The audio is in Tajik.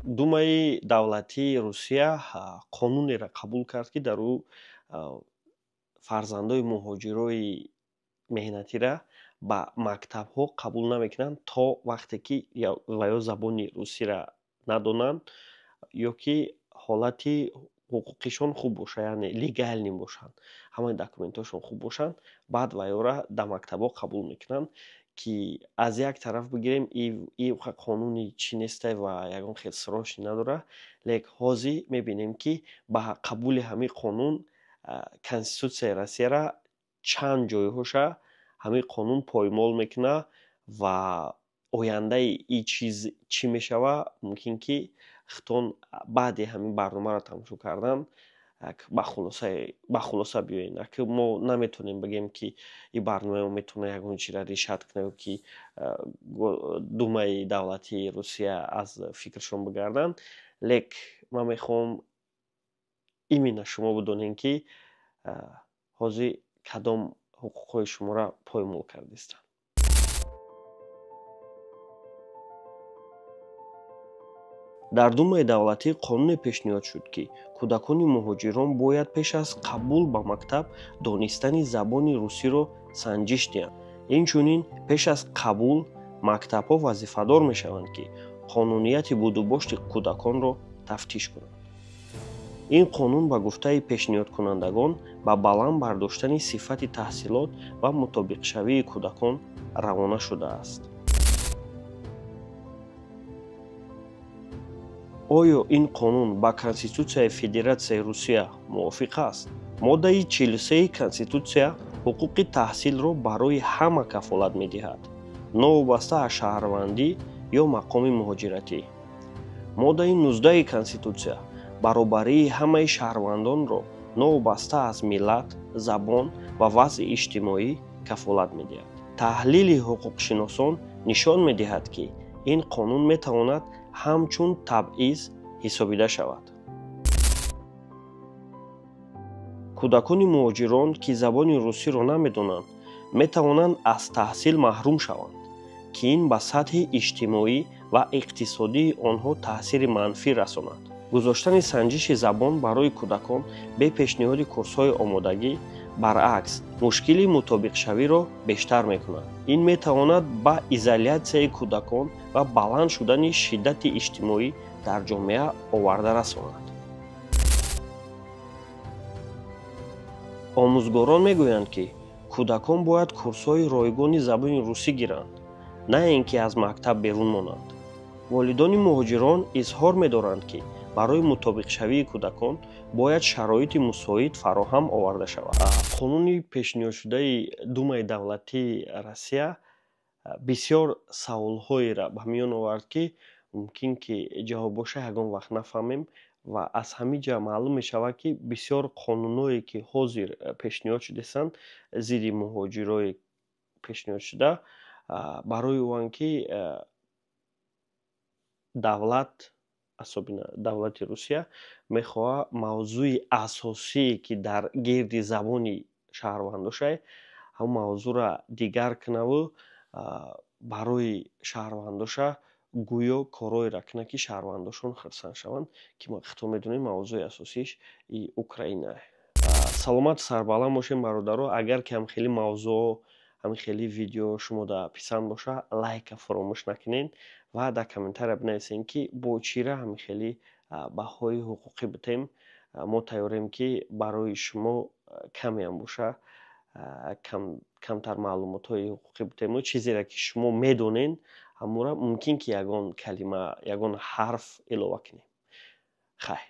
Думаи давлатии Русия қонунеро қабул кард, ки дар ӯ фарзандои муҳоҷирои меҳнатиро ба мактабҳо қабул намекунанд то вақте ки ва ё забони русиро надонанд ё ки ҳолати ҳуқуқишон хуб бошад, яъне легални бошанд, ҳамаи документҳошон хуб бошанд, баъд ва ёро дар мактабҳо қабул мекунанд, ки аз як тараф бигирем ин қонуни чӣ нестай ва ягон хелси рошти надорад, лек ҳозир мебинем ки ба қабули ҳамин қонун Конститутсияи Россияро чанд ҷойҳоша ҳамин қонун поймол мекунад ва ояндаи ин чиз чӣ мешавад, мумкин ки хитон баъди ҳамин барномаро тамошо кардан ба хулоса биёем. Мо наметавонем бигем ки ин барнома метавонад ягон чизро решат кунад ё ки Думаи давлатии Русия аз фикршон бигарданд, лек ман мехоҳам именно шумо бидонем ки ҳозир кадом ҳуқуқҳои шуморо поймол кардистанд. дар Думаи давлатӣ қонуне пешниҳод шуд, ки кӯдакони муҳоҷирон бояд пеш аз қабул ба мактаб донистани забони русиро санҷиш диҳанд. Инчунин пеш аз қабул мактабҳо вазифадор мешаванд, ки қонунияти будубошти кӯдаконро тафтиш кунанд. ин қонун ба гуфтаи пешниҳодкунандагон ба баланд бардоштани сифати таҳсилот ва мутобиқшавии кӯдакон равона шудааст. оё ин қонун ба Конститутсияи Федератсияи Русия мувофиқ аст? Моддаи 43 Конститутсия ҳуқуқи таҳсилро барои ҳама кафолат медиҳад, новобаста аз шаҳрвандӣ ё мақоми муҳоҷиратӣ. Моддаи 19 Конститутсия баробарии ҳамаи шаҳрвандонро новобаста аз миллат, забон ва вазъи иҷтимоӣ кафолат медиҳад. таҳлили ҳуқуқшиносон нишон медиҳад, ки ин қонун метавонад ҳамчун табъиз ҳисобида шавад. кӯдакони муҳоҷирон, ки забони русиро намедонанд, метавонанд аз таҳсил маҳрум шаванд, ки ин ба сатҳи иҷтимоӣ ва иқтисодии онҳо таъсири манфӣ расонад. гузоштани санҷиши забон барои кӯдакон бе пешниҳоди курсҳои омодагӣ баръакс мушкили мутобиқшавиро бештар мекунад. ин метавонад ба изолятсияи кӯдакон ва баланд шудани шиддати иҷтимоӣ дар ҷомеа оварда расонад. омӯзгорон мегӯянд, ки кӯдакон бояд курсҳои ройгони забони русӣ гиранд, на ин ки аз мактаб берун монанд. волидони муҳоҷирон изҳор медоранд, ки барои мутобиқшавии кӯдакон бояд шароити мусоид фароҳам оварда шавад. қонуни пешниҳодшудаи Думаи давлатии Россия бисёр саволҳоеро ба миён овард, ки мумкин ки ҷавобоша ягон вақт нафаҳмем ва аз ҳамин ҷо маълум мешавад, ки бисёр қонунҳое ки ҳозир пешниҳод шудастанд зидди муҳоҷирои пешниҳодшуда барои онд, ки давлати Русия мехоҳад мавзӯи асосие, ки дар гирди забони шаҳрвандоша ҳамон мавзӯъро дигар кунаву барои шаҳрвандоша гӯё короеро кунад, ки шаҳрвандошон хирсанд шаванд, ки худто медонем мавзӯи асосиш Украина. саломату сарбаланд бошем бародаро. Агар ки ҳамхели мавзӯъ ҳамхели видео шумода писанд боша, лайка фаромӯш накунед ва дар комментария бинависем, ки бо чира ҳамхели баҳои ҳуқуқӣ битем. мо тайёрем, ки барои шумо камеам боша камтар маълумотҳои ҳуқуқӣ битем. чизеро ки шумо медонед ҳамонро мумкин ки ягон калима ягон ҳарф илова кунем. Хай